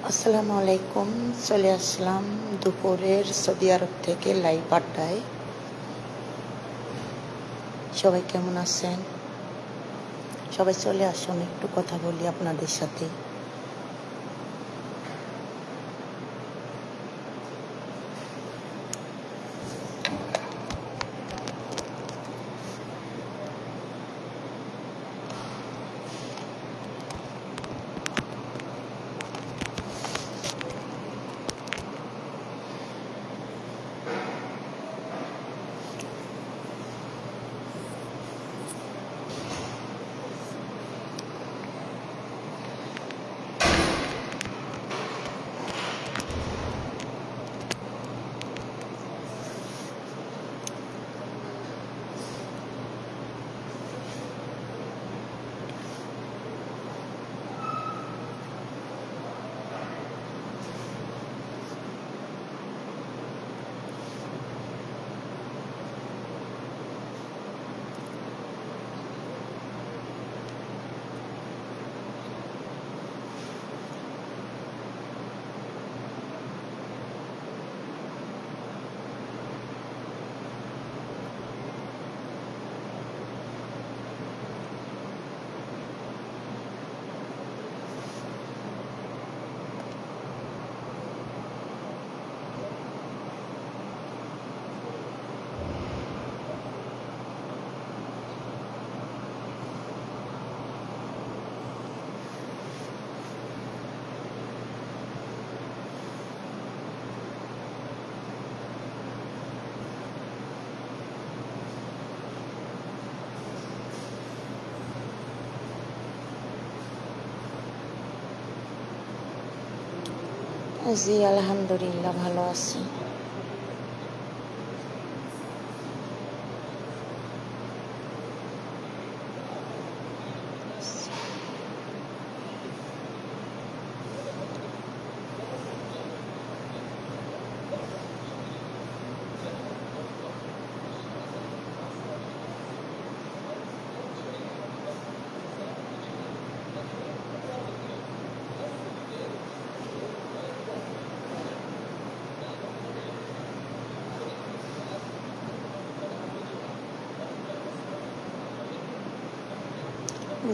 আসসালামু আলাইকুম। চলে আসলাম দুপুরের সৌদি আরব থেকে লাইভ আড্ডায়। সবাই কেমন আছেন? সবাই চলে আসুন, একটু কথা বলি আপনাদের সাথে। জি আলহামদুলিল্লাহ, ভালো আছি।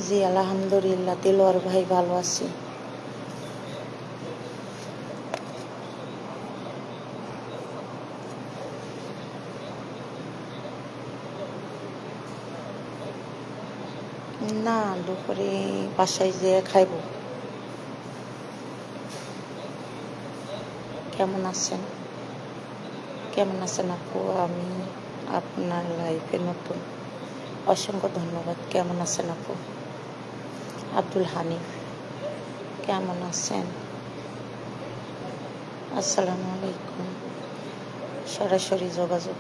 জি আলহামদুলিল্লাহ, দিলওয়ার ভাই ভালো আছি। না, দুপুরে বাসায় যেয়ে খাইব। কেমন আছেন? কেমন আছেন আপু? আমি আপনার লাইফে নতুন। অসংখ্য ধন্যবাদ। কেমন আছেন আপু? আব্দুল হানিফ, কেমন আছেন? আসসালামু আলাইকুম। সরাসরি যোগাযোগ।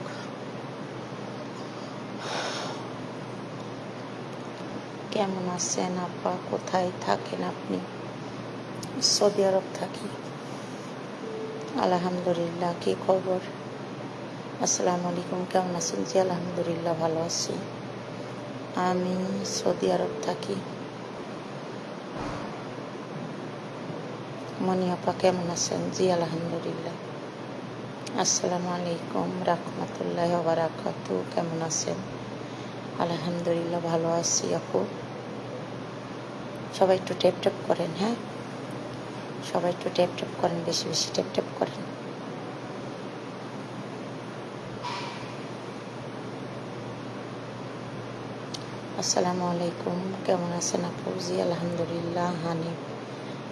কেমন আছেন আপা? কোথায় থাকেন আপনি? সৌদি আরব থাকি। আলহামদুলিল্লাহ, কি খবর? আসসালামু আলাইকুম, কেমন আছেন? জি আলহামদুলিল্লাহ, ভালো আছি। আমি সৌদি আরব থাকি। মনি আপা কেমন আছেন? জি আলহামদুলিল্লাহ। আসসালামু আলাইকুম রাহমাতুল্লাহি ওয়া বারাকাতুহু, কেমন আছেন? আলহামদুলিল্লাহ, ভালো আছি আপু। সবাই একটু ট্যাপ ট্যাপ করেন, হ্যাঁ সবাই একটু ট্যাপ ট্যাপ করেন, বেশি বেশি ট্যাপ ট্যাপ করেন। আসসালামু আলাইকুম, কেমন আছেন আপু? জি আলহামদুলিল্লাহ। হানিফ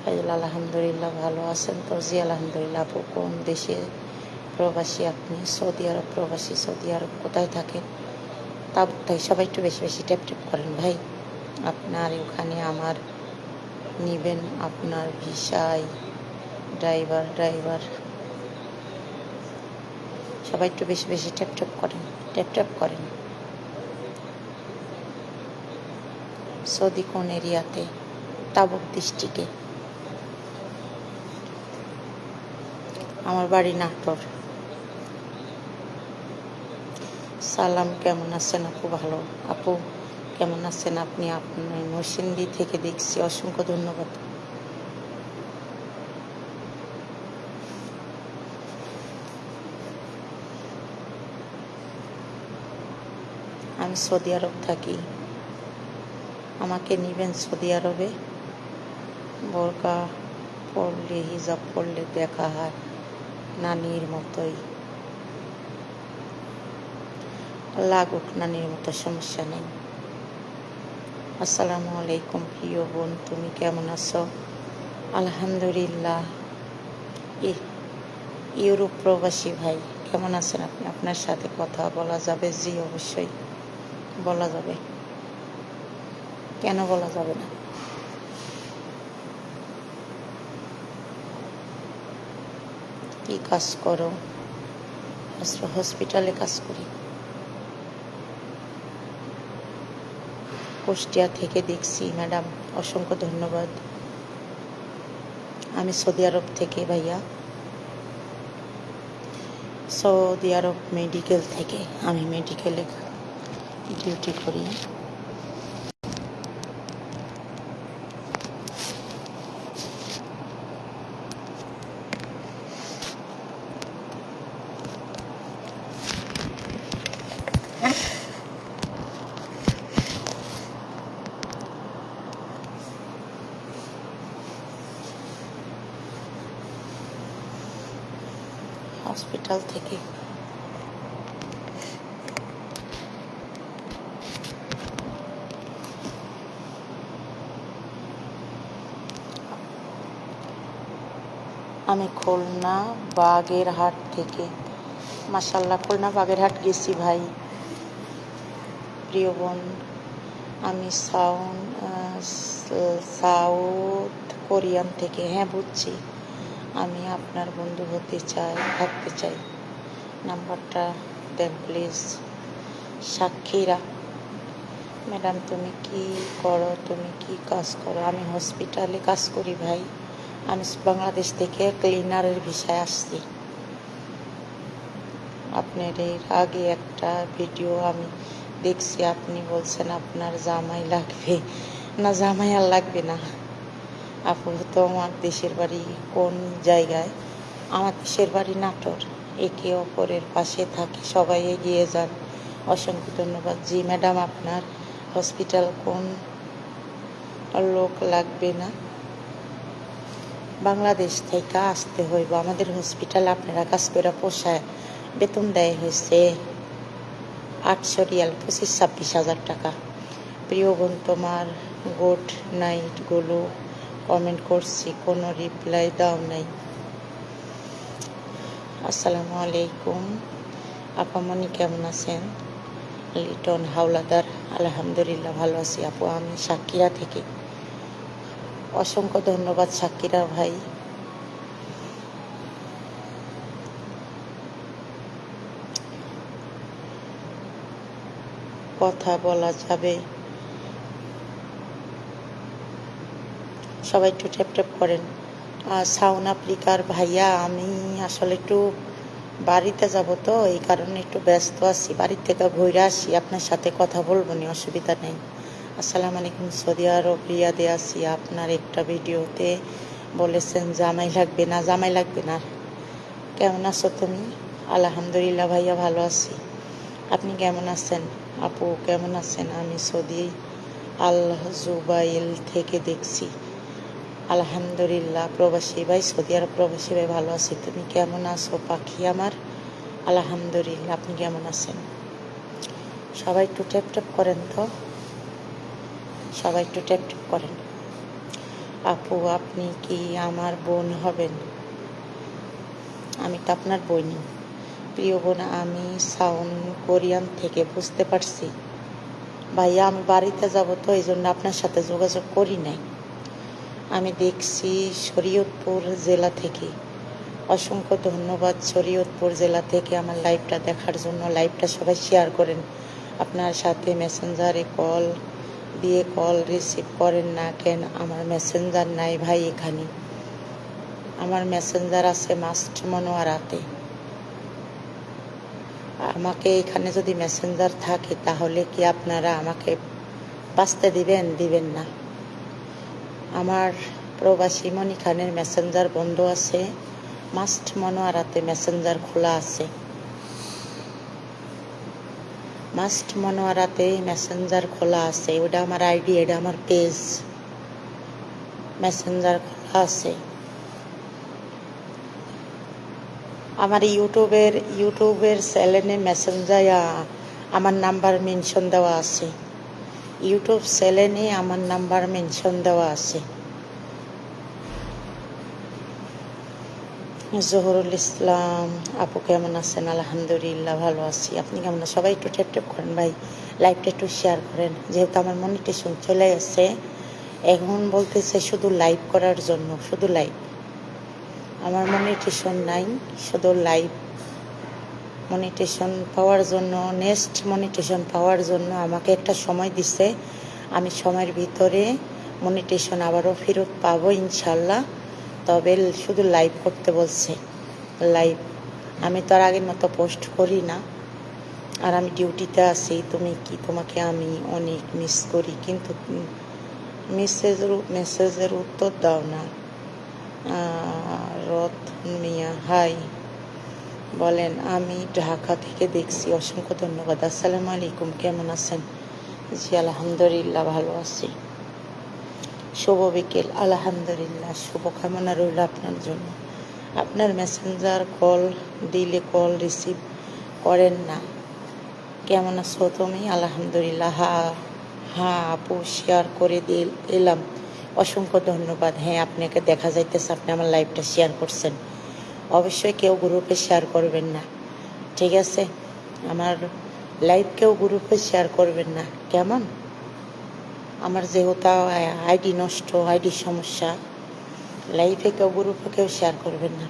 ফাইজুল, আলহামদুলিল্লাহ, ভালো আছেন তো? জি আলহামদুলিল্লাহ। আপু কোন দেশে প্রবাসী আপনি? সৌদি আরব প্রবাসী। সৌদি আরব কোথায় থাকেন? তাই সবাই একটু বেশি বেশি ট্যাপ ট্যাপ করেন ভাই। আপনার ওখানে আমার নিবেন, আপনার ভিসায় ড্রাইভার সবাই একটু বেশি বেশি ট্যাপ ট্যাপ করেন, ট্যাপ ট্যাপ করেন। সৌদি কোন এরিয়াতে? তাবুক ডিস্ট্রিক্টে। আমার বাড়ি নাটোর। সালাম, কেমন আছেন আপু? ভালো। আপু কেমন আছেন আপনি? আপনার নরসিংদী থেকে দেখছি, অসংখ্য ধন্যবাদ। আমি সৌদি আরব থাকি, আমাকে নিবেন সৌদি আরবে? বোরকা পরলে, হিজাব পরলে দেখা হয় নানির মতোই, লাগুক নানির মতো, সমস্যা নেই। আসসালামু আলাইকুম প্রিয় বোন, তুমি কেমন আছো? আলহামদুলিল্লাহ। ইউরোপ প্রবাসী ভাই কেমন আছেন আপনি? আপনার সাথে কথা বলা যাবে? জি অবশ্যই বলা যাবে, কেন বলা যাবে না? কি কাজ করো? হসপিটালে কাজ করি। কুষ্টিয়া থেকে দেখছি ম্যাডাম, অসংখ্য ধন্যবাদ। আমি সৌদি আরব থেকে ভাইয়া, সৌদি আরব মেডিকেল থেকে, আমি মেডিকেলে ডিউটি করি। হসপিটাল থেকে আমি খুলনা বাগেরহাট থেকে, মাশাল্লাহ খুলনা বাগেরহাট গেছি ভাই। প্রিয় বোন, আমি সাউথ কোরিয়ান থেকে। হ্যাঁ বুঝছি, আমি আপনার বন্ধু হতে চাই, থাকতে চাই। নাম্বারটা দেন প্লিজ। সাক্ষীরা ম্যাডাম, তুমি কি করো? তুমি কি কাজ করো? আমি হসপিটালে কাজ করি ভাই। আমি বাংলাদেশ থেকে ক্লিনারের ভিসায় আসছি। আপনার এর আগে একটা ভিডিও আমি দেখছি, আপনি বলছেন আপনার জামাই লাগবে না। জামাই আর লাগবে না আপু। তো আমার দেশের বাড়ি কোন জায়গায়? আমার দেশের বাড়ি নাটোর। একে অপরের পাশে থাকি, সবাই এগিয়ে যান। অসংখ্য ধন্যবাদ। জি ম্যাডাম, আপনার হসপিটাল কোন? লোক লাগবে না, বাংলাদেশ থেকে আসতে হইব। আমাদের হসপিটাল আপনারা কাজ করে পোষায়, বেতন দেয় হয়েছে 800 রিয়াল, 25-26 হাজার টাকা। প্রিয় বোন, তোমার গুড নাইটগুলো কমেন্ট করছি, কোনো রিপ্লাই দাও নাই। আসসালামু আলাইকুম আপামনি, কেমন আছেন? লিটন হাওলাদার, আলহামদুলিল্লাহ ভালো আছি আপু। আমি সাক্ষীরা থেকে। অসংখ্য ধন্যবাদ সাক্ষীরা ভাই। কথা বলা যাবে? সবাই একটু ট্যাপ ট্যাপ করেন। সাউথ আফ্রিকার ভাইয়া, আমি আসলে একটু বাড়িতে যাব, তো এই কারণে একটু ব্যস্ত আছি। বাড়ির থেকে ঘুরে আসি, আপনার সাথে কথা বলবো নি, অসুবিধা নেই। আসসালামু আলাইকুম। সৌদি আরব রিয়াদে আছি। আপনার একটা ভিডিওতে বলেছেন জামাই লাগবে না। জামাই লাগবে না। কেমন আছো তুমি? আলহামদুলিল্লাহ ভাইয়া ভালো আছি। আপনি কেমন আছেন? আপু কেমন আছেন? আমি সৌদি আল জুবাইল থেকে দেখছি। আলহামদুলিল্লাহ প্রবাসী ভাই, সৌদি আরব প্রবাসী ভাই ভালো আছি। তুমি কেমন আছো পাখি আমার? আলহামদুলিল্লাহ। আপনি কেমন আছেন? সবাই একটু ট্যাপ ট্যাপ করেন তো, সবাই একটু ট্যাপ ট্যাপ করেন। আপু আপনি কি আমার বোন হবেন? আমি তো আপনার বোনই। প্রিয় বোন, আমি সাউথ কোরিয়ান থেকে। বুঝতে পারছি ভাইয়া, আমি বাড়িতে যাব, তো এই জন্য আপনার সাথে যোগাযোগ করি নাই। আমি দেখছি শরীয়তপুর জেলা থেকে। অসংখ্য ধন্যবাদ শরীয়তপুর জেলা থেকে আমার লাইভটা দেখার জন্য। লাইভটা সবাই শেয়ার করেন। আপনার সাথে মেসেঞ্জারে কল দিয়ে কল রিসিভ করেন না কেন? আমার মেসেঞ্জার নাই ভাই এখানে। আমার মেসেঞ্জার আছে মাস্ট মনোয়ারাতে। আমাকে এখানে যদি মেসেঞ্জার থাকে, তাহলে কি আপনারা আমাকে বাঁচতে দিবেন? দিবেন না। আমার প্রবাসী মনি খানের মেসেঞ্জার বন্ধ আছে, মাস্ট মনোয়ারাতে মেসেঞ্জার খোলা আছে। মাস্ট মনোয়ারাতে মেসেঞ্জার খোলা আছে, ওটা আমার আইডি, এটা আমার পেজ, মেসেঞ্জার খোলা আছে। আমার ইউটিউবের চ্যানেলে মেসেঞ্জারে আমার নাম্বার মেনশন দেওয়া আছে, ইউটিউব চ্যানেলে আমার নাম্বার মেনশন দেওয়া আছে। জহুরুল ইসলাম আপু কেমন আছেন? আলহামদুলিল্লাহ ভালো আছি। আপনি কেমন আছেন? সবাই একটু ট্যাপ করেন ভাই, লাইভটা একটু শেয়ার করেন। যেহেতু আমার মনিটেশন চলে আসছে, এখন বলতেছে শুধু লাইভ করার জন্য, শুধু লাইভ। আমার মনিটেশন নাই, শুধু লাইভ। মনিটেশন পাওয়ার জন্য, নেক্সট মনিটেশন পাওয়ার জন্য আমাকে একটা সময় দিছে। আমি সময়ের ভিতরে মনিটেশন আবারও ফেরত পাবো ইনশাল্লাহ। তবে শুধু লাইভ করতে বলছে, লাইভ। আমি তো আর আগের মতো পোস্ট করি না, আর আমি ডিউটিতে আছি। তোমাকে আমি অনেক মিস করি, কিন্তু মেসেজের উত্তর দাও না। রত মিয়া হাই বলেন, আমি ঢাকা থেকে দেখছি, অসংখ্য ধন্যবাদ। আসসালামু আলাইকুম, কেমন আছেন? জি আলহামদুলিল্লাহ ভালো আছি। শুভ বিকেল, আলহামদুলিল্লাহ। শুভকামনা রইল আপনার জন্য। আপনার মেসেঞ্জার কল দিলে কল রিসিভ করেন না। কেমন আছো তুমি? আলহামদুলিল্লাহ। হ্যাঁ আপু, শেয়ার করে এলাম, অসংখ্য ধন্যবাদ। হ্যাঁ, আপনাকে দেখা যাইতেছে আপনি আমার লাইভটা শেয়ার করছেন। অবশ্যই কেউ গ্রুপে শেয়ার করবেন না, ঠিক আছে? আমার লাইভ কেউ গ্রুপে শেয়ার করবেন না, কেমন? আমার যেহেতু আইডি নষ্ট, আইডি সমস্যা, লাইভে কেউ গ্রুপে কেউ শেয়ার করবেন না।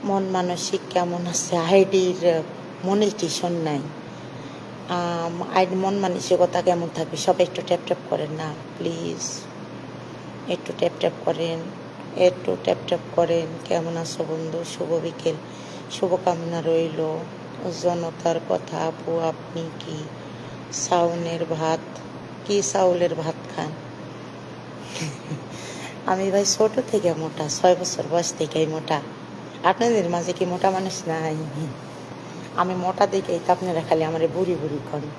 মন মানসিক কেমন আছে? আইডির মনিটেশন নাই, মন মানসিকতা কেমন থাকবে? সবাই একটু ট্যাপ করেন না প্লিজ, একটু ট্যাপ করেন, একটু ট্যাপ করেন। কেমন আছো বন্ধু? শুভ বিকেল, শুভকামনা রইল। জনতার কথা আপু, আপনি কি চাউলের ভাত খান? আমি ভাই ছোট থেকে মোটা, 6 বছর বয়স থেকেই মোটা। আপনাদের মাঝে কি মোটা মানুষ নাই? আমি মোটা দেখেই তো আপনারা খালি আমার বুড়ি বুড়ি করেন।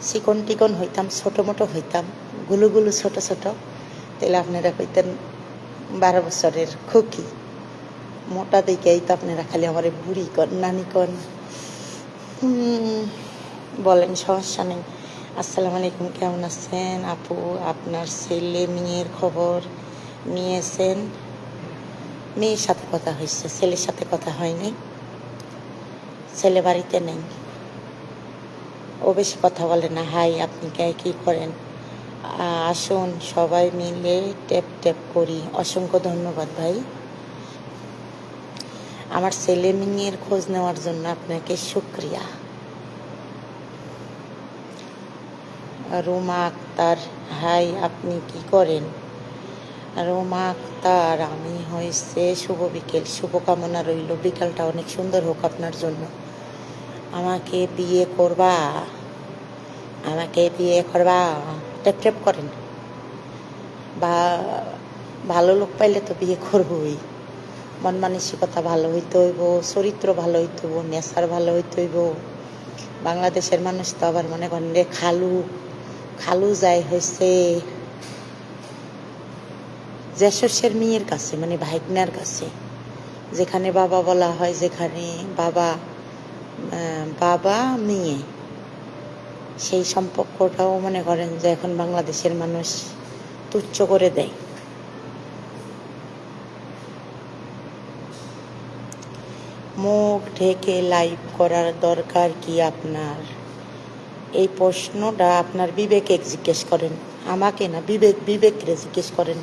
চিকন টিকন হইতাম, ছোটো মোটো হইতাম, গুলু ছোট ছোট, তাহলে আপনারা কইতেন 12 বছরের খুকি। মোটা দেখেই তো আপনারা খালি আমার বুড়ি কন, নানি কন। বলেন, সমস্যা নেই। আসসালামু আলাইকুম, কেমন আছেন আপু? আপনার ছেলে মেয়ের খবর নিয়েছেন? মেয়ের সাথে কথা হয়েছে, ছেলের সাথে কথা হয়নি। ছেলে বাড়িতে নেই, ও বেশি কথা বলে না। হাই, আপনি কি করেন? আসুন সবাই মিলে ট্যাপ করি। অসংখ্য ধন্যবাদ ভাই। আমার ছেলে মেয়ের খোঁজ নেওয়ার জন্য আপনাকে শুক্রিয়া। রুমা আক্তার, হাই, আপনি কি করেন? রুমা আক্তার, আমি হয়েছে শুভ বিকেল, শুভকামনা রইল। বিকালটা অনেক সুন্দর হোক আপনার জন্য। আমাকে বিয়ে করবা? আমাকে বিয়ে করবা? ট্যাপ করেন। বা ভালো লোক পাইলে তো বিয়ে করবই। মন মানসিকতা ভালো হইতে হইব, চরিত্র ভালো হইতে হইব, নেচার ভালো হইতে হইব। বাংলাদেশের মানুষ তো আবার মনে করেন রে খালু যায় হয়েছে জ্যেষ্ঠের মেয়ের কাছে, মানে ভাইগনার কাছে, যেখানে বাবা বলা হয়, যেখানে বাবা মেয়ে, সেই সম্পর্কটাও মনে করেন যে এখন বাংলাদেশের মানুষ তুচ্ছ করে দেয়। মুখ ঢেকে লাইভ করার দরকার কি আপনার? এই প্রশ্নটা আপনার বিবেকে জিজ্ঞেস করেন, আমাকে না, বিবেককে জিজ্ঞেস করেন,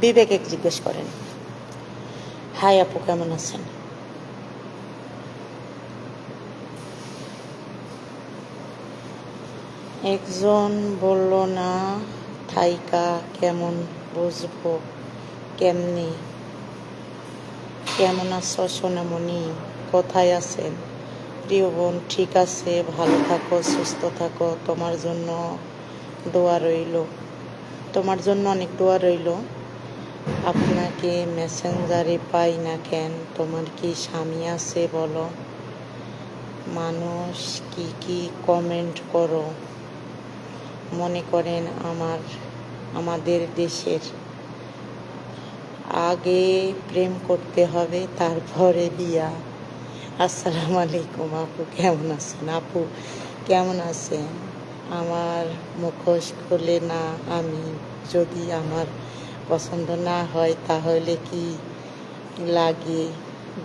বিবেকে জিজ্ঞেস করেন। হাই আপু, কেমন আছেন? একজন বলল না থাইকা কেমন বুঝবো কেমনি? কেমন আছো সোনামণি? কোথায় আছেন প্রিয় বোন? ঠিক আছে, ভালো থাকো, সুস্থ থাকো। তোমার জন্য দোয়া রইল, তোমার জন্য অনেক দোয়া রইল। আপনাকে মেসেঞ্জারে পাই না কেন? তোমার কি স্বামী আছে বলো? মানুষ কি কমেন্ট করো? মনে করেন আমাদের দেশের আগে প্রেম করতে হবে, তারপরে বিয়া। আসসালামু আলাইকুম আপু, কেমন আছেন? আপু কেমন আছেন? আমার মুখোশ খুলে না, আমি যদি আমার পছন্দ না হয় তাহলে কি লাগে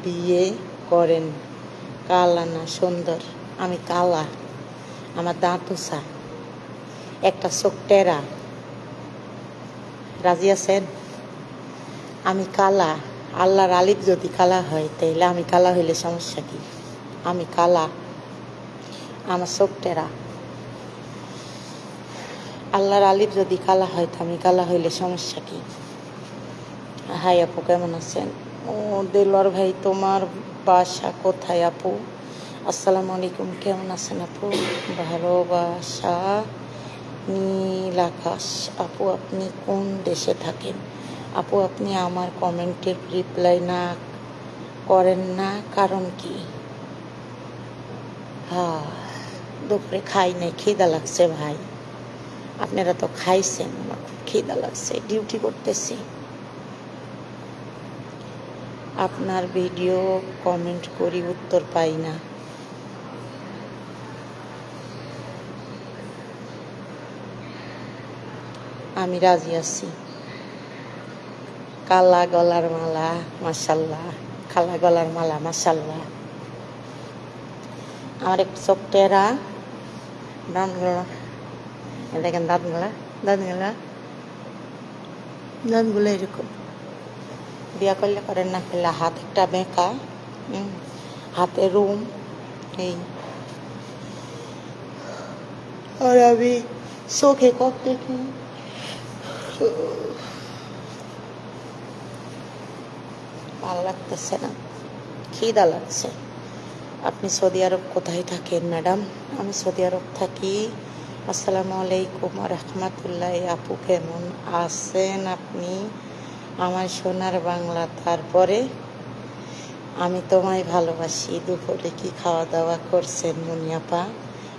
বিয়ে করেন? কালা না সুন্দর? আমি কালা, আমার দাঁত উঁচা, একটা চোখ টেরা। রাজি আছেন? আমি কালা, আল্লাহর আলিফ যদি কালা হয় তাইলে আমি কালা হইলে সমস্যা কি? আমি কালা, আমার চোখ টেরা। আল্লাহর আলিফ যদি কালা হয় তো আমি কালা হইলে সমস্যা কি? হাই আপু, কেমন আছেন? ও দেলোয়ার ভাই, তোমার বাসা কোথায় আপু? আসসালামু আলাইকুম, কেমন আছেন আপু? ভালোবাসা নীল আকাশ। আপু আপনি কোন দেশে থাকেন? আপু আপনি আমার কমেন্টের রিপ্লাই না করেন না, কারণ কি? দুপুরে খাই নাই, খিদা লাগছে ভাই। আপনারা তো খাইছেন, আমার খুব খিদা লাগছে, ডিউটি করতেছি। আপনার ভিডিও কমেন্ট করি, উত্তর পাই না। আমি রাজি আছি। কালা গলার মালা, মাশাল্লাহ। কালা গলার মালা, মাশাল্লাহ। আমার একটু চোখ টেরা, দাঁতগুলো দেখেন, দাঁতগুলো এরকম। বিয়া করলে করেন, না করলে হাত একটা বেঁকা, হাতে রুম এই। আর আমি চোখে কক দেখি, ভালো লাগতেছে না, খিদা লাগছে। আপনি সৌদি আরব কোথায় থাকেন ম্যাডাম? আমি সৌদি আরব থাকি। আসসালামু আলাইকুম রহমতুল্লাহ। আপু কেমন আছেন আপনি? আমার সোনার বাংলা। তারপরে আমি তোমায় ভালোবাসি। দুপুরে কি খাওয়া দাওয়া করছেন মুনিয়াপা?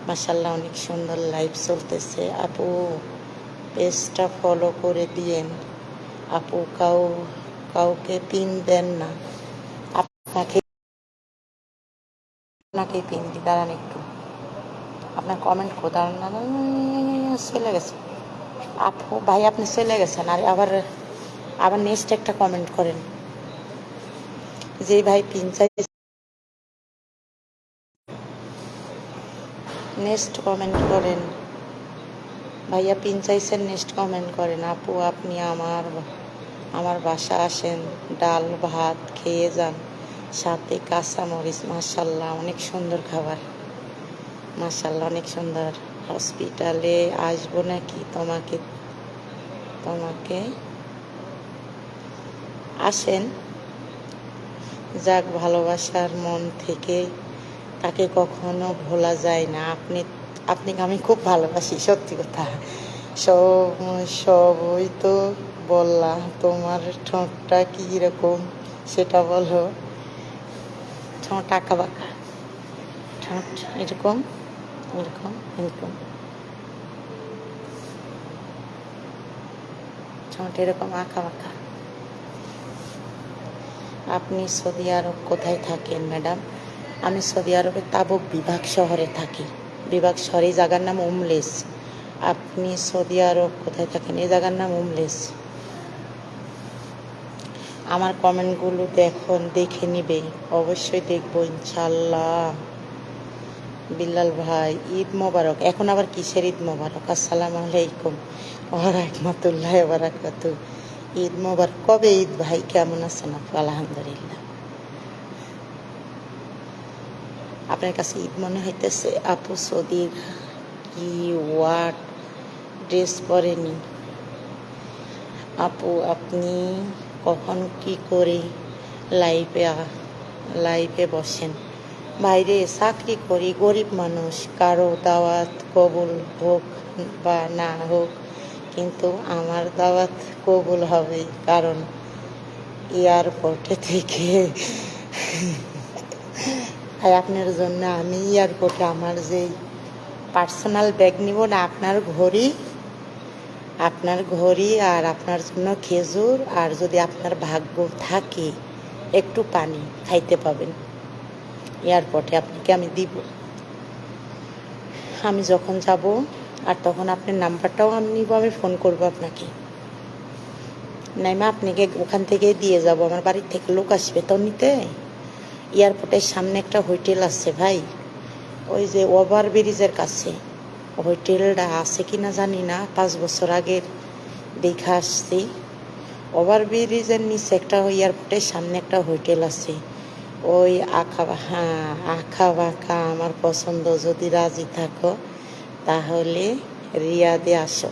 মাশাল্লাহ, অনেক সুন্দর লাইভ চলতেছে। আপু পেজটা ফলো করে দিয়েন। আপু কাউকে পিন দেন না। আপনাকেই পিন দি, দাঁড়ান একটু। আপনার কমেন্ট দাঁড়ান না, চলে গেছে আপু ভাই, আপনি চলে গেছেন। আর আবার নেক্সট একটা কমেন্ট করেন। যে ভাই পিন চাই, নেক্সট কমেন্ট করেন। ভাইয়া পিন চাইছেন, নেক্সট কমেন্ট করেন। আপু আপনি আমার বাসা আসেন, ডাল ভাত খেয়ে যান, সাথে কাঁচামরিচ। মাশাল্লাহ, অনেক সুন্দর খাবার, মাশাল্লাহ অনেক সুন্দর। হসপিটালে আসবো নাকি? তোমাকে আসেন। যাক, ভালোবাসার মন থেকে তাকে কখনো ভোলা যায় না। আপনাকে আমি খুব ভালোবাসি, সত্যি কথা। সবই তো বললা, তোমার ঠোঁটটা কি রকম সেটা বলো। ঠোঁট আঁকা বাঁকা, ঠোঁট এরকম এরকম এরকম, ঠোঁট এরকম আঁকা বাঁকা। আপনি সৌদি আরব কোথায় থাকেন ম্যাডাম? আমি সৌদি আরবের তাবুক বিভাগ শহরে থাকি। বিভাগ শহরে, এই জায়গার নাম উমলেস। আপনি সৌদি আরব কোথায় থাকেন? এই জায়গার নাম উমলেস। আমার কমেন্টগুলো দেখে নিবে, অবশ্যই দেখবো ইনশাল্লাহ। বিল্লাল ভাই, ঈদ মোবারক। এখন আবার কিসের ঈদ মোবারক? আসসালামু আলাইকুম ওয়া রাহমাতুল্লাহি ওয়া বারাকাতুহু। ঈদ মোবারক। কবে ঈদ ভাই? কেমন আছেন আপু? আলহামদুলিল্লাহ। আপনার কাছে ঈদ মনে হইতেছে? আপু সৌদির কি ওয়াট ড্রেস পরেনি? আপু আপনি কখন কি করে লাইভে বসেন? বাইরে চাকরি করি, গরিব মানুষ, কারো দাওয়াত কবুল হোক বা না হোক, কিন্তু আমার দাওয়াত কবুল হবে, কারণ এয়ারপোর্টে থেকে আর আপনার জন্য আমি এয়ারপোর্টে আমার যেই পার্সোনাল ব্যাগ নিব না, আপনার ঘড়ি আর আপনার জন্য খেজুর, আর যদি আপনার ভাগ্য থাকে একটু পানি খাইতে পাবেন এয়ারপোর্টে, আপনাকে আমি দিব। আমি যখন যাব আর তখন আপনার নাম্বারটাও আমি নিব, আমি ফোন করব আপনাকে, নাইমা আপনাকে ওখান থেকে দিয়ে যাব। আমার বাড়ির থেকে লোক আসবে তো নিতে। এয়ারপোর্টের সামনে একটা হোটেল আছে ভাই, ওই যে ওভার ব্রিজের কাছে হোটেলটা আছে কি না জানি না, 5 বছর আগের দেখা আসছি। ওভার ব্রিজের নিচে একটা এয়ারপোর্টের সামনে একটা হোটেল আছে, ওই আঁকা বাঁকা আমার পছন্দ। যদি রাজি থাকো তাহলে রিয়াদে আসো,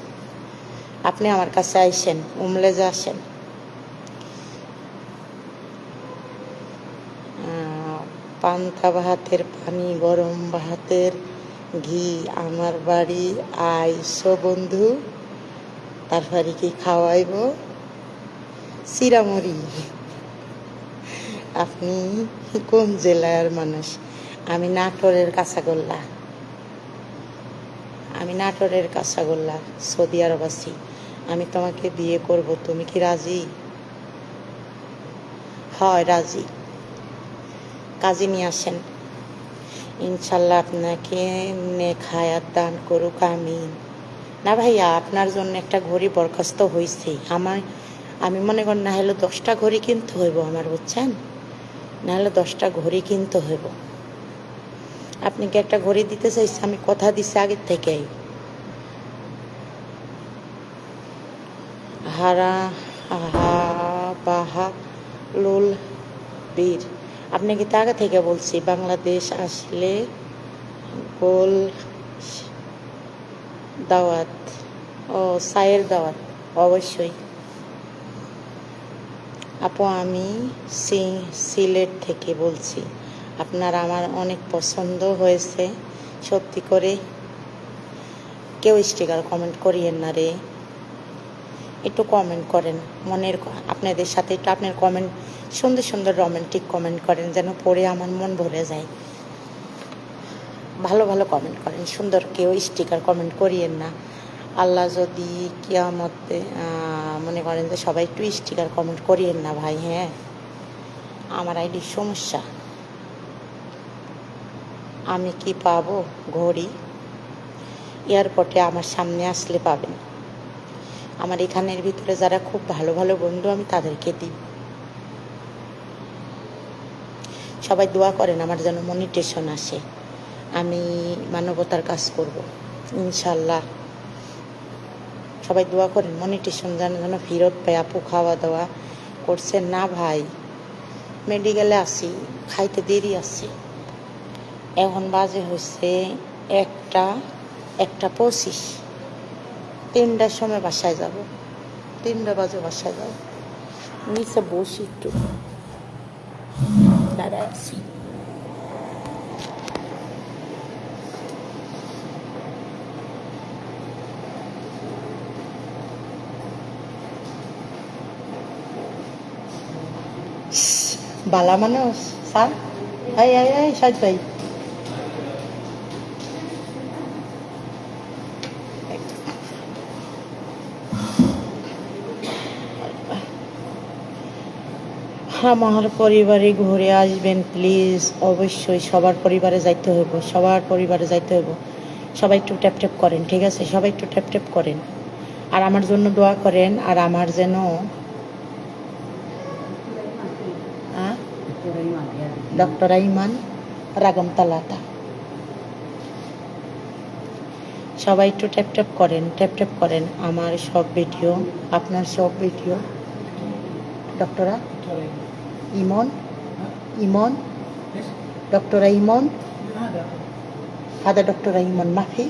আপনি আমার কাছে আইসেন, উমলেজে আসেন। পান্তা ভাতের পানি, গরম ভাতের ঘি, আমার বাড়ি আইসো বন্ধু, তারপরে কি খাওয়াইব চিরামুড়ি। আপনি কোন জেলার মানুষ? আমি নাটোরের কাঁচাগোল্লা, সৌদি আরব আছি। আমি তোমাকে বিয়ে করব, তুমি কি রাজি? হয় রাজি, কাজে নিয়ে আসেন, ইনশাল্লাহ আপনাকে নেক হায়াত দান করুক, আমিন। না ভাইয়া, আপনার জন্য একটা ঘড়ি বরখাস্ত হয়েছে। আমি মনে করেন না হলে 10টা ঘড়ি কিনতে হইব আমার, বুঝছেন? না হলে 10টা ঘড়ি কিনতে হইব। আপনি কি একটা ঘড়ি দিতে চাইছে? আমি কথা দিছি আগের থেকেই। বাহালুল বীর, আপনি কি আগে থেকে বলছি বাংলাদেশ আসলে গোল দাওয়াত, ও চায়ের দাওয়াত অবশ্যই। আপু আমি সিলেট থেকে বলছি, আপনার আমার অনেক পছন্দ হয়েছে সত্যি করে। কেউ স্টিকার কমেন্ট করিয়েন না রে, একটু কমেন্ট করেন আপনাদের সাথে একটু আপনার কমেন্ট, সুন্দর সুন্দর রোমান্টিক কমেন্ট করেন, যেন পড়ে আমার মন ভরে যায়। ভালো ভালো কমেন্ট করেন, সুন্দর। কেউ স্টিকার কমেন্ট করিয়েন না। আল্লাহ যদি কিয়ামতে মনে করেন যে সবাই একটু স্টিকার কমেন্ট করিয়েন না ভাই। হ্যাঁ, আমার আইডির সমস্যা। আমি কি পাবো ঘড়ি? এয়ারপোর্টে আমার সামনে আসলে পাবেন। আমার এখানের ভিতরে যারা খুব ভালো ভালো বন্ধু, আমি তাদেরকে দিই। সবাই দোয়া করেন আমার যেন মনিটেশন আসে, আমি মানবতার কাজ করব ইনশাল্লাহ। সবাই দোয়া করেন মনিটেশন যেন ফেরত পাই। আপু খাওয়া দাওয়া করছেন? না ভাই, মেডিকেলে আছি, খাইতে দেরি আছে। এখন বাজে হচ্ছে 1:25। 3টার সময় বাসায় যাব, 3টা বাজে বাসায় যাব। নিচে বসি একটু দাঁড়ায় আছি। বালা মানুষ স্যার, এই সাজ ভাই, আমার পরিবারে ঘুরে আসবেন প্লিজ, অবশ্যই। সবার পরিবারে যাইতে হইব, সবাই একটু ট্যাপ ট্যাপ করেন, ঠিক আছে? সবাই একটু ট্যাপ ট্যাপ করেন, আর আমার জন্য দোয়া করেন, আর আমার যেন ডক্টর আইমান রাগমতালাটা। সবাই একটু ট্যাপ ট্যাপ করেন আমার সব ভিডিও, আপনার সব ভিডিও। ডক্টরা ইমন دكتورة إيمان، هذا دكتورة إيمان ما في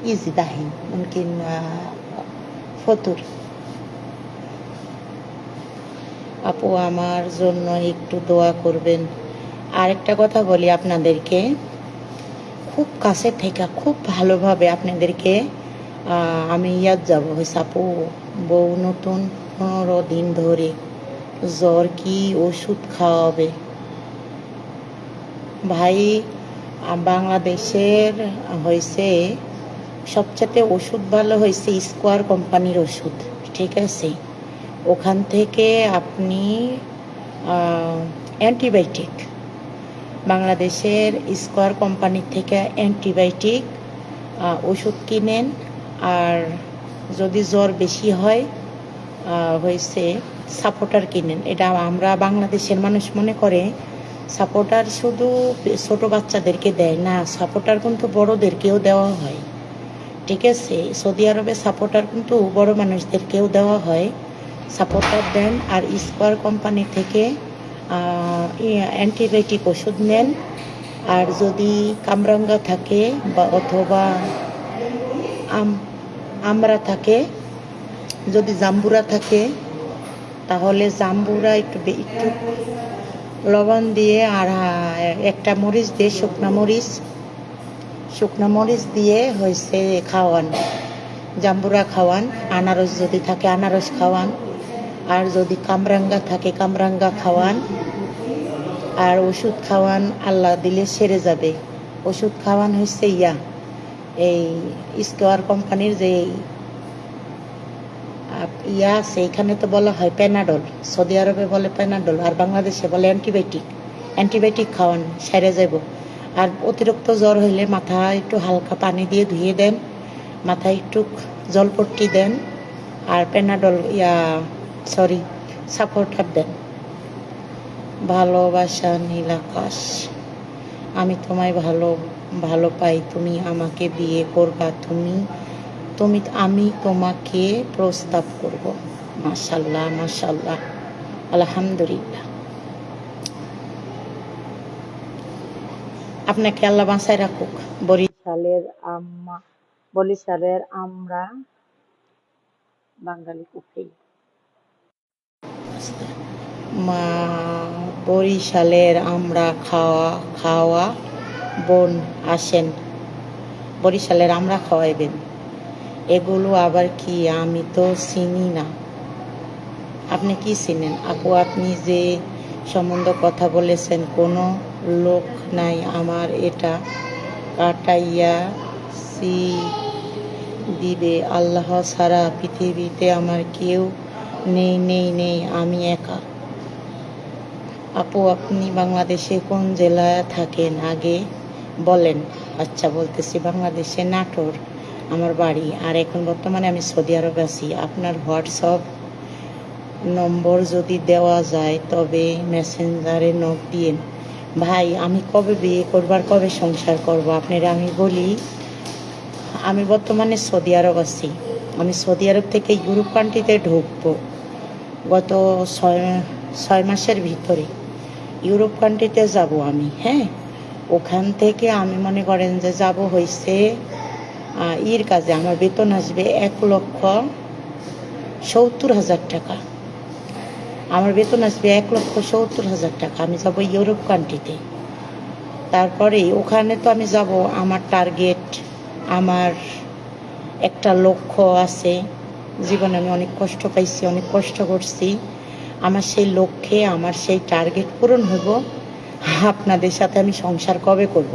إيزي دحين ممكن فطور। আপু আমার জন্য একটু দোয়া করবেন। আরেকটা কথা বলি আপনাদেরকে, খুব কাছে থেকে খুব ভালোভাবে আপনাদেরকে আমি ইয়াদ যাব হয়েছে আপু, বউ নতুন 15 দিন ধরে জ্বর, কি ওষুধ খাওয়াবে ভাই? বাংলাদেশের হয়েছে সবচেয়ে ওষুধ ভালো হয়েছে স্কোয়ার কোম্পানির ওষুধ, ঠিক আছে? ওখান থেকে আপনি অ্যান্টিবায়োটিক, বাংলাদেশের স্কোয়ার কোম্পানির থেকে অ্যান্টিবায়োটিক ওষুধ কিনেন। আর যদি জ্বর বেশি হয় হয়েছে সাপোর্টার কিনেন। এটা আমরা বাংলাদেশের মানুষ মনে করে সাপোর্টার শুধু ছোট বাচ্চাদেরকে দেয় না, সাপোর্টার কিন্তু বড়োদেরকেও দেওয়া হয়, ঠিক আছে? সৌদি আরবে সাপোর্টার কিন্তু বড় মানুষদেরকেও দেওয়া হয়, সাপোর্টার দেন। আর স্কোয়ার কোম্পানি থেকে অ্যান্টিবায়োটিক ওষুধ নেন। আর যদি কামরাঙ্গা থাকে বা অথবা আমরা থাকে, যদি জাম্বুরা থাকে তাহলে জাম্বুরা একটু লবণ দিয়ে আর একটা মরিচ দিয়ে শুকনো মরিচ দিয়ে হয়েছে খাওয়ান, জাম্বুরা খাওয়ান। আনারস যদি থাকে আনারস খাওয়ান। আর যদি কামরাঙ্গা থাকে কামরাঙ্গা খাওয়ান। আর ওষুধ খাওয়ান, আল্লাহ দিলে সেরে যাবে। ওষুধ খাওয়ান হচ্ছে এই স্কোয়ার কোম্পানির যে আছে, এখানে তো বলা হয় প্যানাডল, সৌদি আরবে বলে প্যানাডল, আর বাংলাদেশে বলে অ্যান্টিবায়োটিক খাওয়ান, সেরে যাব। আর অতিরিক্ত জ্বর হইলে মাথা একটু হালকা পানি দিয়ে ধুয়ে দেন, মাথায় একটু জলপট্টি দেন, আর প্যানাডল সাপোর্টার দেন। ভালোবাসা নীল আকাশ, আমি তোমায় ভালো পাই, তুমি আমাকে বিয়ে করবা, আমি তোমাকে প্রস্তাব করব। মাশাল্লাহ মাশাল্লাহ, আলহামদুলিল্লাহ। আপনাকে আল্লাহ বাঁচায় রাখুক। বরিশালের আমরা বাঙালি কুফি, বরিশালের আমরা খাওয়া বোন আসেন, বরিশালের আমরা খাওয়াইবেন। এগুলো আবার কি? আমি তো চিনি না। আপনি কি চিনেন আপু? আপনি যে সম্বন্ধ কথা বলেছেন, কোনো লোক নাই আমার এটা কাটাইয়া দিবে, আল্লাহ ছাড়া পৃথিবীতে আমার কেউ নেই, আমি একা। আপু আপনি বাংলাদেশে কোন জেলায় থাকেন আগে বলেন। আচ্ছা বলতেছি, বাংলাদেশে নাটোর আমার বাড়ি, আর এখন বর্তমানে আমি সৌদি আরবে আছি। আপনার হোয়াটসঅ্যাপ নম্বর যদি দেওয়া যায় তবে মেসেঞ্জারে নক দিয়েন। ভাই আমি কবে বিয়ে করবার, কবে সংসার করব আপনারা আমি বলি। আমি বর্তমানে সৌদি আরব আছি। আমি সৌদি আরব থেকে ইউরোপ কান্ট্রিতে ঢুকবো গত 6 মাসের ভিতরে। ইউরোপ কান্ট্রিতে যাব আমি, হ্যাঁ। ওখান থেকে আমি মনে করেন যে যাব হয়েছে কাজে। আমার বেতন আসবে 1,70,000 টাকা। আমার বেতন আসবে 1,70,000 টাকা। আমি যাব ইউরোপ কান্ট্রিতে। তারপরে ওখানে তো আমি যাব, আমার টার্গেট, আমার একটা লক্ষ্য আছে। জীবনে আমি অনেক কষ্ট পাইছি, অনেক কষ্ট করছি। আমার সেই লক্ষ্যে, আমার সেই টার্গেট পূরণ হইব। আপনাদের সাথে আমি সংসার কবে করব?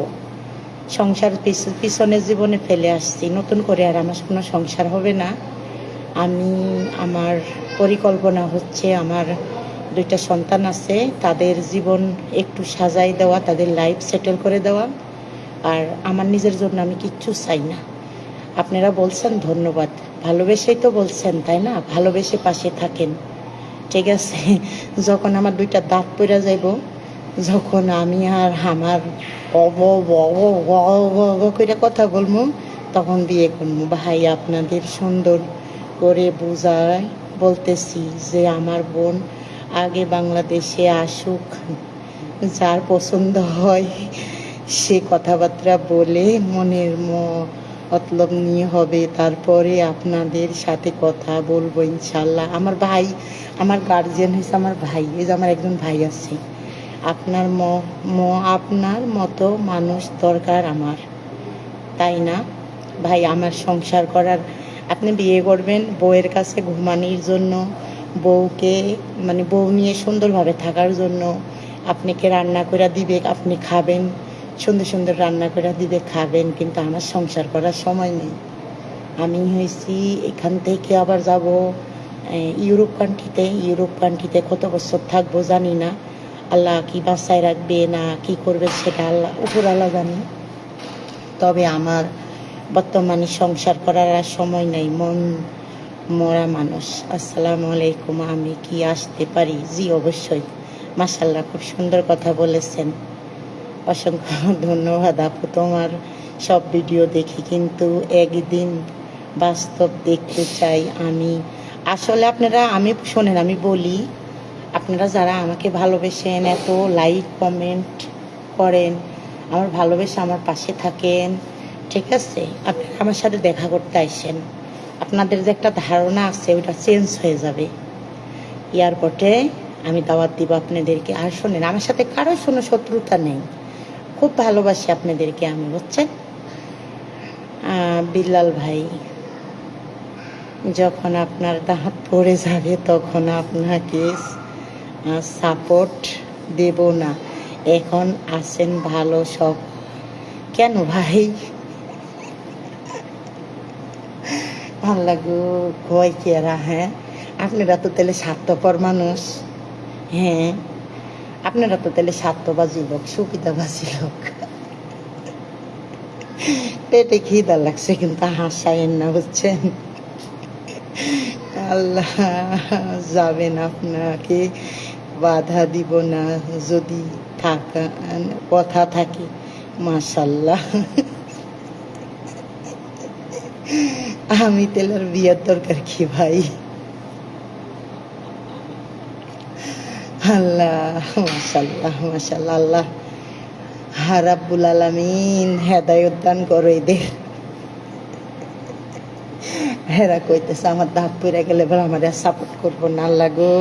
সংসার পিছনে জীবনে ফেলে আসছি, নতুন করে আর আমার কোনো সংসার হবে না। আমার পরিকল্পনা হচ্ছে, আমার 2টা সন্তান আছে, তাদের জীবন একটু সাজাই দেওয়া, তাদের লাইফ সেটেল করে দেওয়া। আর আমার নিজের জন্য আমি কিচ্ছু চাই না। আপনারা বলছেন ধন্যবাদ, ভালোবেসেই তো বলছেন, তাই না? ভালোবেসে পাশে থাকেন, ঠিক আছে? যখন আমার 2টা দাঁত পড়ে যাইব, যখন আমি আর আমার করে কথা বলবো, তখন বিয়ে করবো। ভাই আপনাদের সুন্দর করে বোঝায় বলতেছি যে আমার বোন আগে বাংলাদেশে আসুক, যার পছন্দ হয় সে কথাবার্তা বলে মনের মতলব নিয়ে হবে, তারপরে আপনাদের সাথে কথা বলবো ইনশাল্লাহ। আমার ভাই, আমার গার্জিয়ান হয়েছে আমার ভাই, এই যে আমার একজন ভাই আছে। আপনার মতো মানুষ দরকার আমার। তাই না ভাই? আমার সংসার করার, আপনি বিয়ে করবেন বউয়ের কাছে ঘুমানোর জন্য, বউকে মানে বউ নিয়ে সুন্দরভাবে থাকার জন্য। আপনাকে রান্না করে দিবে, আপনি খাবেন, সুন্দর সুন্দর রান্না করে দিবে, খাবেন, কিন্তু আমার সংসার করার সময় নেই। আমি হয়েছি এখান থেকে আবার যাব ইউরোপ কান্ট্রিতে কত বছর থাকবো জানি না। আল্লাহ কি বাঁচায় রাখবে না কি করবে সেটা আল্লাহ উপরওয়ালা জানি। তবে আমার বর্তমানে সংসার করার আর সময় নেই, মন মরা মানুষ। আসসালামু আলাইকুম, আমি কি আসতে পারি? জি অবশ্যই। মাশাল্লাহ, খুব সুন্দর কথা বলেছেন, অসংখ্য ধন্যবাদ আপু। তোমার সব ভিডিও দেখি, কিন্তু একদিন বাস্তব দেখতে চাই আমি। আসলে আপনারা, আমি শোনেন আমি বলি, আপনারা যারা আমাকে ভালোবেসেন, এত লাইক কমেন্ট করেন, আমার ভালোবেসে আমার পাশে থাকেন, ঠিক আছে, আপনারা আমার সাথে দেখা করতে আসেন। আপনাদের যে একটা ধারণা আছে ওইটা চেঞ্জ হয়ে যাবে। এয়ারপোর্টে আমি দাওয়াত দিব আপনাদেরকে। আর শোনেন, আমার সাথে কারো কোনো শত্রুতা নেই, খুব ভালোবাসি আপনাদেরকে আমি, বুঝছেন? বিল্লাল ভাই, যখন আপনার দাঁত পড়ে যাবে তখন আপনাকে সাপোর্ট দেব না, এখন আছেন ভালো সব। কেন ভাই? ভাল লাগো কয় কেরা? হ্যাঁ, আপনারা তো তাহলে স্বার্থপর মানুষ। হ্যাঁ, আপনারা তো তাহলে স্বার্থবাজি লোক, সুবিধাবাজি লোক। পেটে খিদা লাগছে কিন্তু হাসায়েন না, বুঝছেন? আল্লাহ যাবেন, আপনাকে বাধা দিব না যদি থাকা কথা থাকে। মাশাল্লাহ, আমি তেলার বিয়ের দরকার কি ভাই? আল্লাহ, মাশাল্লাহ মাশাল্লাহ, আল্লাহ রাব্বুল আলামিন হেদায়েত দান করো এদের। হেরা কইতেছে আমার দাঁত পড়ে গেলে এবার আমার সাপোর্ট করবো না। আল্লাহ গো,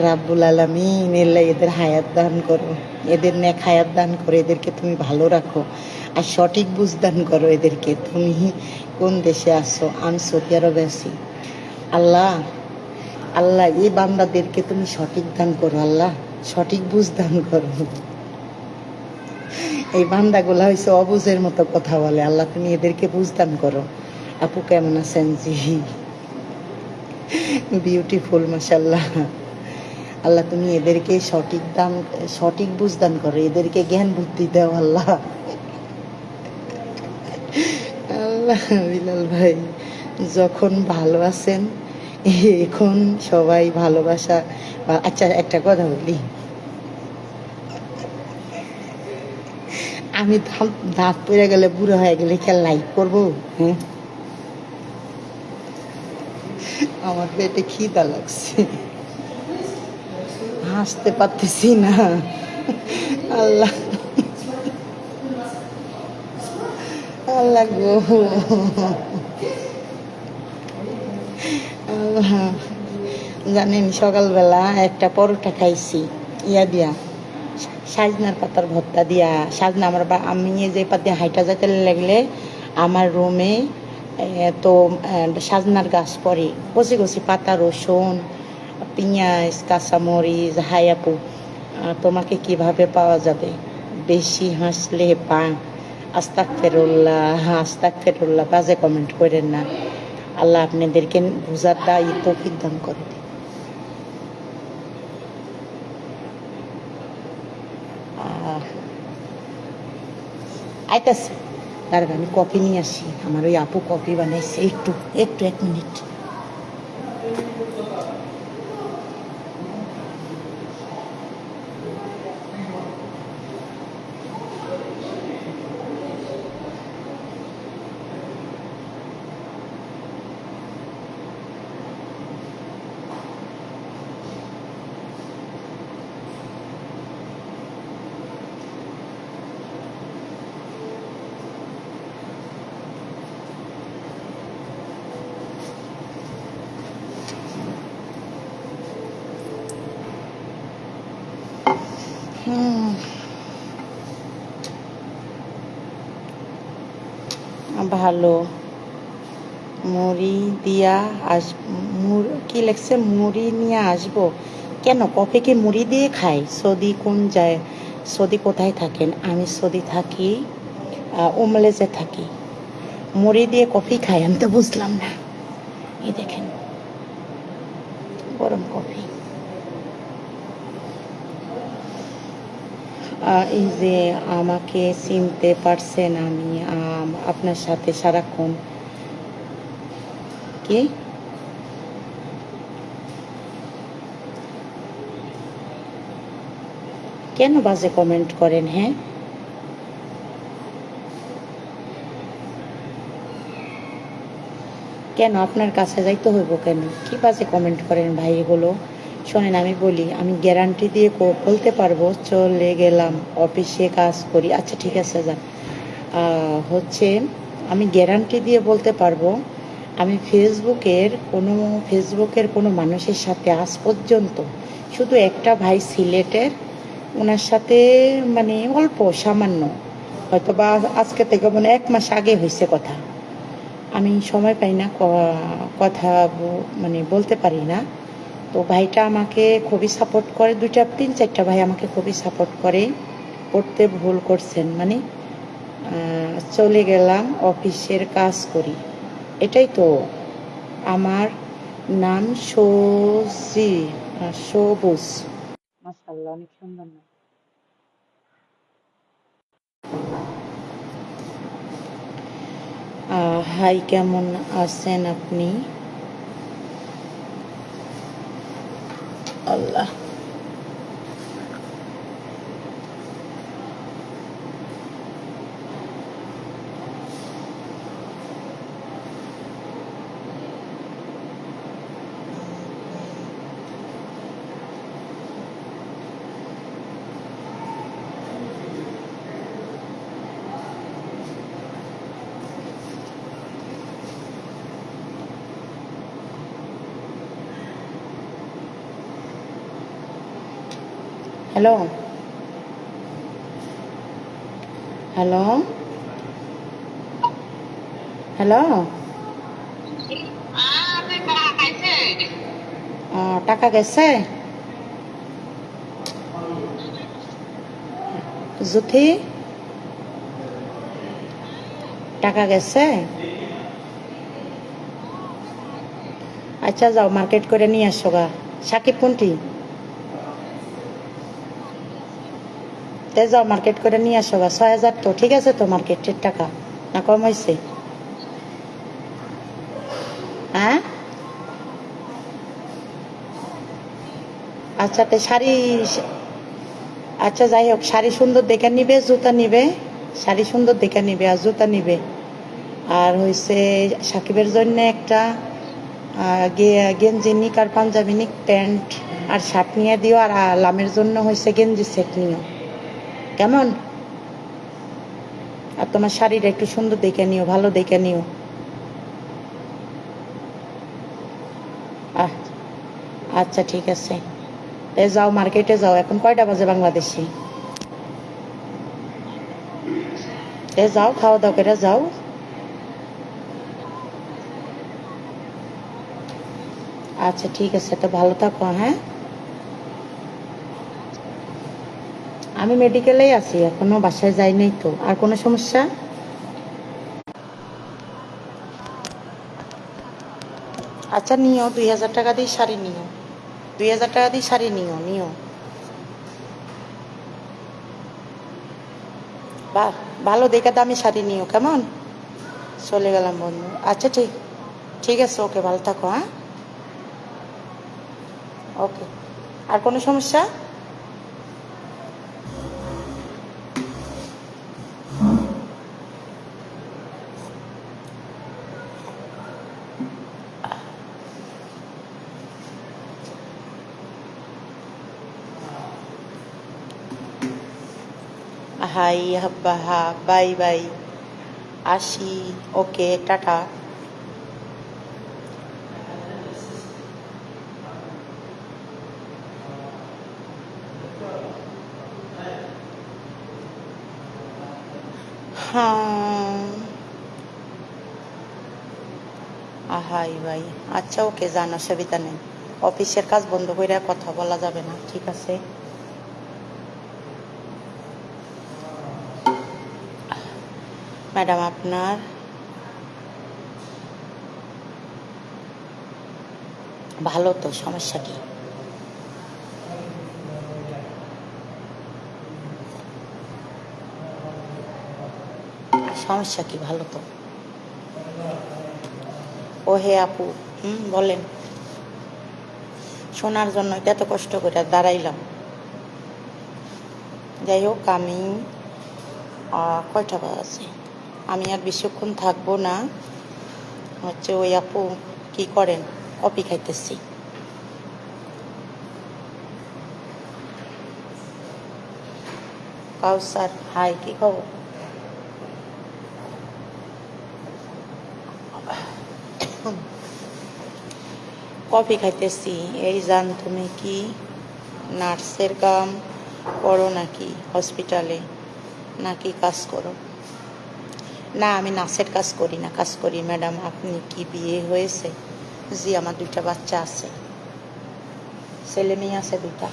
রাব্বুল আলামিন এল্লাই এদের হায়াত দান করো, এদের নেক হায়াত দান করো, এদেরকে তুমি ভালো রাখো, আর সঠিক বুঝ দান করো এদেরকে। তুমি কোন দেশে আছো? আমি সৌদি আরবে আছি। আল্লাহ, আল্লাহ এই বান্দাদেরকে তুমি সঠিক দান করো, আল্লাহ সঠিক বুঝ দান করো। এই বান্দাগুলা হয়েছে অবুঝের মতো কথা বলে, আল্লাহ তুমি এদেরকে বুঝদান করো। আপু কেমন আছেন? জি বিউটিফুল, মাশাল্লাহ। আল্লাহ তুমি এদেরকে সঠিক বুঝদান করো, এদেরকে জ্ঞান বুদ্ধি দাও আল্লাহ। আল্লাহ, বিলাল ভাই যখন ভালো আছেন এখন সবাই ভালোবাসা। আচ্ছা একটা কথা বলি, আমি দাঁত পড়ে গেলে বুড়ো হয়ে গেলে কি লাইক করবো? হ্যাঁ, আমার পেটে খিদা লাগছে, হাসতে পারতেছি না। আল্লাহ, আল্লাহ গো, আল্লাহ। জানেন সকালবেলা একটা পরোটা খাইছি ইয়া দিয়া, সাজনার পাতার ভর্তা দিয়া। সাজনা আমার আমি যে পাত দিয়ে হাইটা যেতে লাগলে আমার রুমে তো সাজনার গাছ পরে, কচি কচি পাতা, রসুন, পেঁয়াজ, কাঁচামরিচ। হাই আপু, তোমাকে কিভাবে পাওয়া যাবে? বেশি হাসলে পা। আস্তাক ফেরুল্লাহ, বাজে কমেন্ট করেন না। আল্লাহ আপনাদেরকে বুঝার দায়ী তৌফিক দান করে। আইতাছে, তার আমি কফি নিয়ে আসি, আমার ওই আপু কফি বানাইছে। একটু একটু 1 মিনিট। ভালো। মুড়ি দিয়া আস কি লেখছে, মুড়ি নিয়ে আসবো? কেন, কফি কি মুড়ি দিয়ে খায়? সৌদি কোন যায়? সৌদি কোথায় থাকেন? আমি সৌদি থাকি, উমলেজে থাকি। মুড়ি দিয়ে কফি খাই? আমি তো বুঝলাম না। এই দেখেন, গরম কফি। এই যে আমাকে চিনতে পারছেন? আমি আপনার সাথে সারাক্ষণ। কি? কেন বাজে কমেন্ট করেন? হ্যাঁ, কেন আপনার কাছে যাইতে হইব? কেন কি বাজে কমেন্ট করেন ভাই এগুলো? শোনেন, আমি বলি, আমি গ্যারান্টি দিয়ে বলতে পারবো, চলে গেলাম, অফিসে কাজ করি। আচ্ছা ঠিক আছে, যান। হচ্ছে, আমি গ্যারান্টি দিয়ে বলতে পারবো, আমি ফেসবুকের কোনো মানুষের সাথে আজ পর্যন্ত, শুধু একটা ভাই সিলেটের, ওনার সাথে মানে অল্প সামান্য, হয়তো বা আজকে থেকে মানে 1 মাস আগে হয়েছে কথা। আমি সময় পাই না, কথা মানে বলতে পারি না। তো ভাইটা আমাকে খুবই সাপোর্ট করে, 2-3-4টা ভাই আমাকে খুবই সাপোর্ট করে। করতে ভুল করছেন মানে, চলে গেলাম, অফিসের কাজ করি, এটাই তো। আমার নাম সবুজ। মাশাআল্লাহ, অনেক সুন্দর নাম। হাই, কেমন আছেন আপনি? আল্লাহ। Hello, hello, hello. টাকা গেছে? জুথি, টাকা গেছে? আচ্ছা যাও, মার্কেট করে নিয়ে আসো গা। সাকিব কোনটি? তে যাও, মার্কেট করে নিয়ে আসো গা। 6,000 তো ঠিক আছে তো মার্কেটের টাকা, না কম হয়েছে? হ্যাঁ, আচ্ছা তে শাড়ি, আচ্ছা যাই হোক, শাড়ি সুন্দর দেখে নিবে, জুতা নিবে। শাড়ি সুন্দর দেখে নিবে আর জুতা নিবে। আর হয়েছে সাকিবের জন্য একটা গেঞ্জি নিক, আর পাঞ্জাবি নিক, প্যান্ট আর শার্ট নিয়ে দিও। আর লামের জন্য হয়েছে গেঞ্জি সেট নিও, কেমন? আর তোমার শাড়িটা একটু সুন্দর দেখে নিও, ভালো দেখে নিও। আহ, আচ্ছা ঠিক আছে। এ যাও, মার্কেটে যাও। এখন কয়টা বাজে বাংলাদেশি? এ যাও, খাওয়া দাওয়া করে যাও। আচ্ছা ঠিক আছে, তো ভালো থাকো। হ্যাঁ, আমি মেডিকেলেই আছি, এখনো বাসায় যাই নাই তো। আর কোনো সমস্যা? আচ্ছা নিও, 2,000 টাকা দিয়ে শাড়ি নিও। 2,000 টাকা দিয়ে শাড়ি নিও, নিও। বা ভালো দেখে দামি শাড়ি নিও, কেমন? চলে গেলাম বন্ধু। আচ্ছা ঠিক, ঠিক আছে, ওকে, ভালো থাকো। হ্যাঁ, ওকে। আর কোনো সমস্যা? হাই, হাব্বা, হা, বাই বাই। আসি, ওকে, টাটা। হ্যাঁ, আহাই ভাই, আচ্ছা ওকে, যান, অসুবিধা নেই। অফিসের কাজ বন্ধ করে কথা বলা যাবে না, ঠিক আছে? ম্যাডাম আপনার ভালো তো, সমস্যা কি? সমস্যা কি? ভালো তো। ও হে আপু, বলেন। শোনার জন্য এত কষ্ট করে দাঁড়াইলাম। যাই হোক, আমি কয়টা বাজে, আমি আর বেশিক্ষণ থাকবো না। হচ্ছে ওই আপু কি করেন? কফি খাইতেছি। কাউসার, হাই, কি খবর? কফি খাইতেছি। এই জান, তুমি কি নার্সের কাম করো নাকি হসপিটালে, নাকি কাজ করো? না, আমি নার্সের কাজ করি না, কাজ করি। ম্যাডাম আপনি কি বিয়ে হয়েছে? জি, আমার 2টা বাচ্চা আছে, ছেলে মেয়ে আছে 2টা।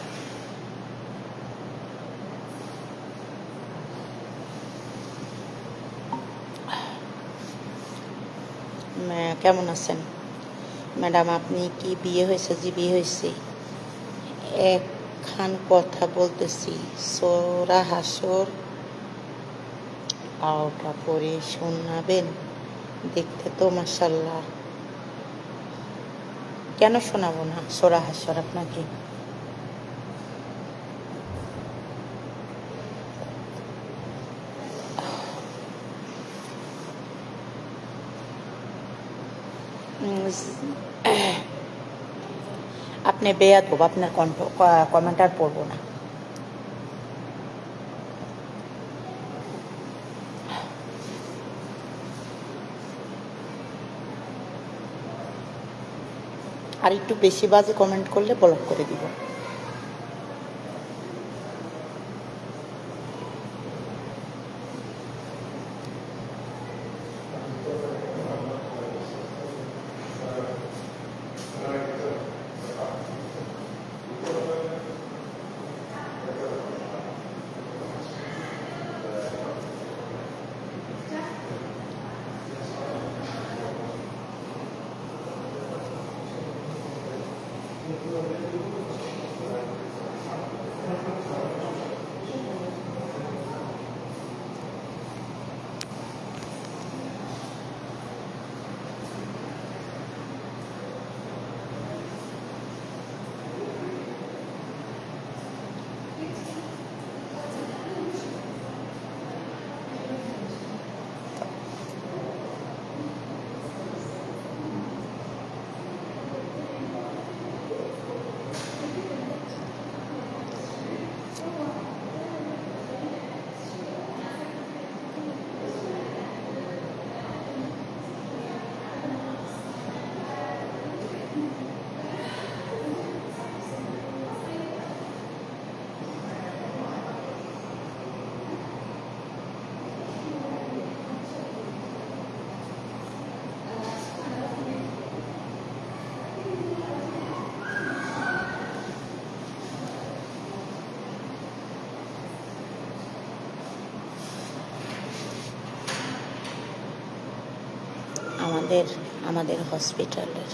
কেমন আছেন? ম্যাডাম আপনি কি বিয়ে হয়েছে? জি, বিয়ে হয়েছে। একখান কথা বলতেছি, সোরা হাসর আওটা পরে শোনাবেন? দেখতে তো মাশাল্লাহ। কেন শোনাবো না সোরা হাসর আপনাকে? আপনি বেয়াদব, আপনার কমেন্ট আর পড়বো না। আর একটু বেশি বাজে কমেন্ট করলে ব্লক করে দিব। আমাদের হসপিটালের